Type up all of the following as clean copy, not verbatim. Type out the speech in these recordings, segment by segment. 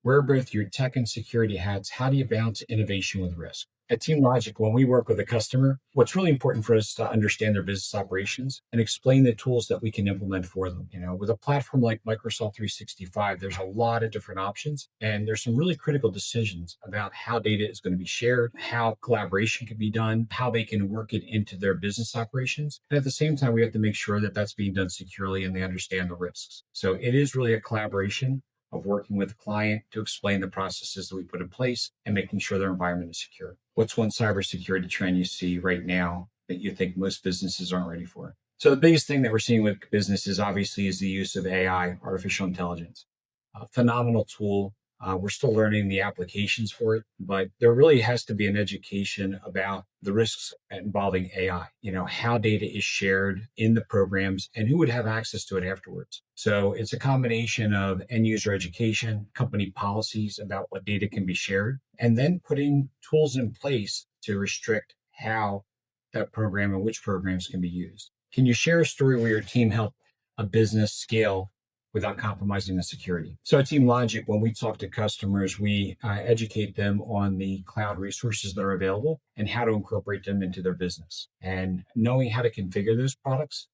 Wear both your tech and security hats. How do you balance innovation with risk? At TeamLogic, when we work with a customer, what's really important for us to understand their business operations and explain the tools that we can implement for them. With a platform like Microsoft 365, there's a lot of different options, and there's some really critical decisions about how data is going to be shared, how collaboration can be done, how they can work it into their business operations. And at the same time, we have to make sure that that's being done securely and they understand the risks. So it is really a collaboration of working with the client to explain the processes that we put in place and making sure their environment is secure. What's one cybersecurity trend you see right now that you think most businesses aren't ready for? So the biggest thing that we're seeing with businesses obviously is the use of AI, artificial intelligence. A phenomenal tool. We're still learning the applications for it, but there really has to be an education about the risks involving AI, how data is shared in the programs and who would have access to it afterwards. So it's a combination of end user education, company policies about what data can be shared, and then putting tools in place to restrict how that program and which programs can be used. Can you share a story where your team helped a business scale without compromising the security? So at TeamLogic, when we talk to customers, we educate them on the cloud resources that are available and how to incorporate them into their business. And knowing how to configure those products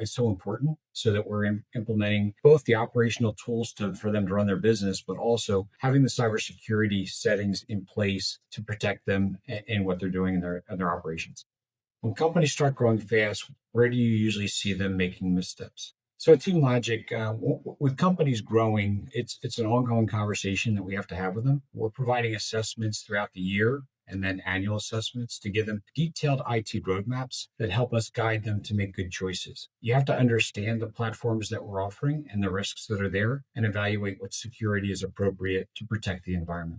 is so important so that we're implementing both the operational tools for them to run their business, but also having the cybersecurity settings in place to protect them in what they're doing in their operations. When companies start growing fast, where do you usually see them making missteps? So at TeamLogic, with companies growing, it's an ongoing conversation that we have to have with them. We're providing assessments throughout the year and then annual assessments to give them detailed IT roadmaps that help us guide them to make good choices. You have to understand the platforms that we're offering and the risks that are there and evaluate what security is appropriate to protect the environment.